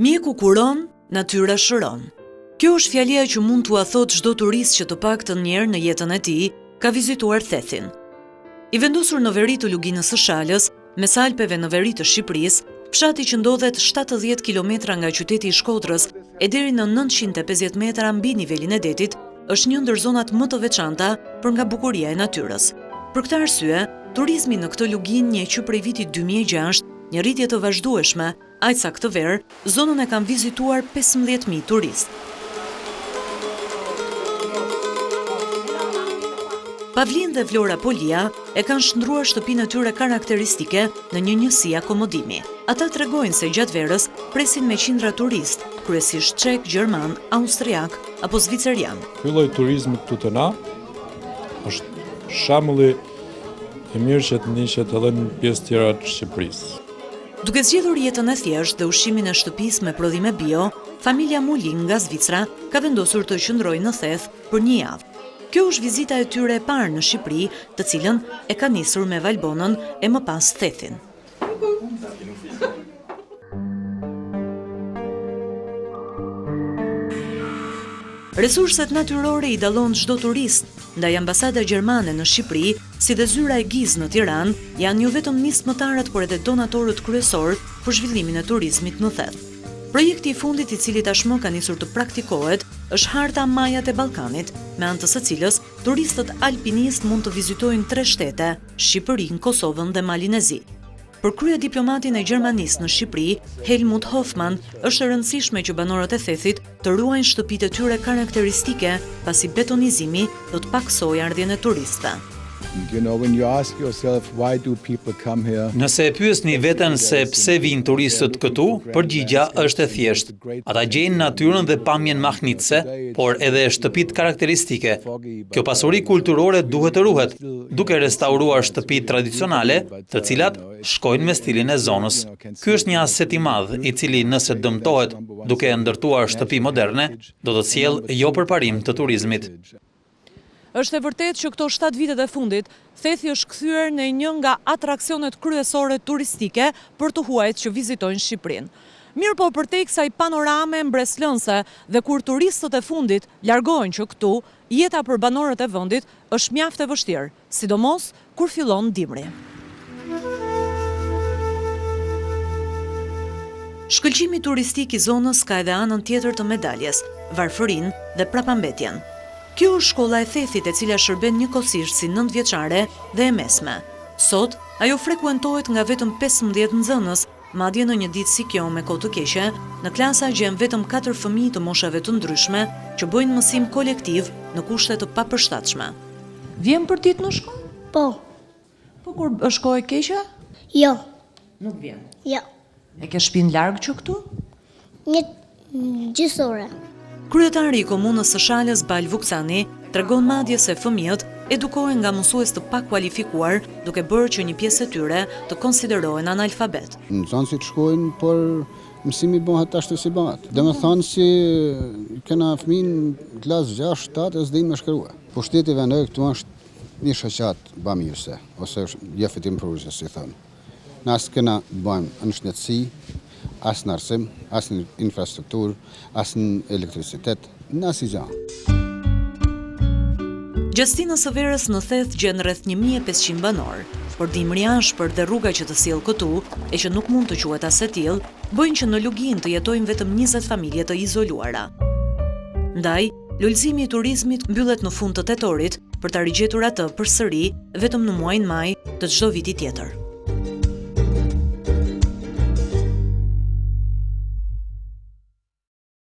Mjeku kuron, natyra shëron. Kjo është fjalia që mund t'ua thotë çdo turist që të paktën një herë në jetën e tij ka vizituar Thethin. I vendosur në veri të Luginës së Shalës, mes Alpeve në veri të Shqipërisë, fshati që ndodhet 70 kilometra nga qyteti i Shkodrës e deri në 950 metra mbi nivelin e detit, është një ndër zonat më të veçanta për nga bukuria e natyrës. Për këtë arsye, turizmi në këtë luginë njeh që prej vitit 2006 një rritje të vazhdueshme, aq sa këtë verë, zonën e kanë vizituar 15.000 turistë. Pavlin dhe Vlora Polia e kanë shndruar shtëpinë e tyre karakteristike në një njësi akomodimi. Ata tregojnë se gjatë verës presin me qindra turistë, kryesisht çek, gjerman, austriak apo zvicerian. Ky lloj turizmi këtu te na është shembulli i mirë që të nishet edhe në pjesë tjera të Shqipërisë. Duke zgjedhur jetën e thjeshtë dhe ushqimin e shtëpisë me prodhime bio, familja Mulin nga Zvicra ka vendosur të qëndrojë në Theth për një javë. Kjo është vizita e tyre e parë në Shqipëri, të cilën e ka nisur me Valbonën e më pas Thethin. Resurset natyrore i dallon çdo turist, ndaj ambasada gjermane në Shqipëri, si dhe zyra e Giz në Tiranë, janë jo vetëm nismëtarët, por edhe donatorët kryesorë për zhvillimin e turizmit në Theth. Projekti i fundit, i cili tashmë ka nisur të praktikohet, është Harta Majat e Ballkanit, me anë të së cilës turistët alpinistë mund të vizitojnë 3 shtete: Shqipërinë, Kosovën dhe Malinezi. Për krye diplomatin e Gjermanisë në Shqipëri, Helmut Hoffmann, është e rëndësishme që banorët e Thethit të ruajnë shtëpitë e tyre karakteristike, pasi betonizimi do të paksojë ardhjen e turistëve. Nëse e pyesni veten se pse vijnë turistët këtu, përgjigjja është e thjeshtë. Ata gjejnë natyrën dhe pamjen mahnitse, por edhe shtëpitë karakteristike. Kjo pasuri kulturore duhet të ruhet, duke restauruar shtëpitë tradicionale, të cilat shkojnë me stilin e zonës. Ky është një aset i madh, i cili nëse dëmtohet duke ndërtuar shtëpi moderne, do të sjellë jo përparim të turizmit. Është e vërtetë që këto 7 vitet e fundit, Thethi është kthyer në një nga atraksionet kryesore turistike për të huajt që vizitojnë Shqipërinë. Mirë po, përteksa i panorame mbreslënse dhe kur turistët e fundit largohen që këtu, jeta për banorët e vendit është mjaft e vështirë, sidomos kur fillon dimri. Shkëlqimi turistik i zonës ka edhe anën tjetër të medaljes, varfërinë dhe prapambetjen. Kjo është shkolla e Thethit, e cila shërben njëkohësisht si 9 vjeçare dhe e mesme. Sot, ajo frekuentohet nga vetëm 15 nxënës, madje në një ditë si kjo me kohë të keqe, në klasa gjen vetëm 4 fëmijë të moshave të ndryshme që bëjnë mësim kolektiv në kushte të papërshtatshme. Vjen për ditë në shkollë? Po. Po kur është kohë e keqe? Jo. Nuk vjen. Jo. E ke shtëpinë larg që këtu? Një gjysore. Kryetari i komunës së Shalës, Bal Vuksani, tregon madje se fëmijët edukohen nga mësues të pakualifikuar, duke bërë që një pjesë e tyre të konsiderohen analfabet. Në zonë si të shkojnë, por mësimi bëhet ashtu si bëhet. Dhe me thonë si kena fëmijë në klasë 6-7 e s'din me shkrua. Po shteti vendoj këtu është një shoqat bamirëse, ose jefet improvise, si thonë. Na s'kena bëjmë në shëndetësi, as në arsim, as në infrastrukturë, as në elektricitet, në asnjë gjë. Gjastinës së verës në Theth gjen rreth 1500 banor, por dimri i ashpër dhe rruga që të sjell këtu, e që nuk mund të quhet as e tillë, bëjnë që në Luginë të jetojnë vetëm 20 familje të izoluara. Ndaj, lulëzimi i turizmit mbyllet në fund të tetorit për ta rigjetur atë përsëri vetëm në muajin maj të çdo viti tjetër.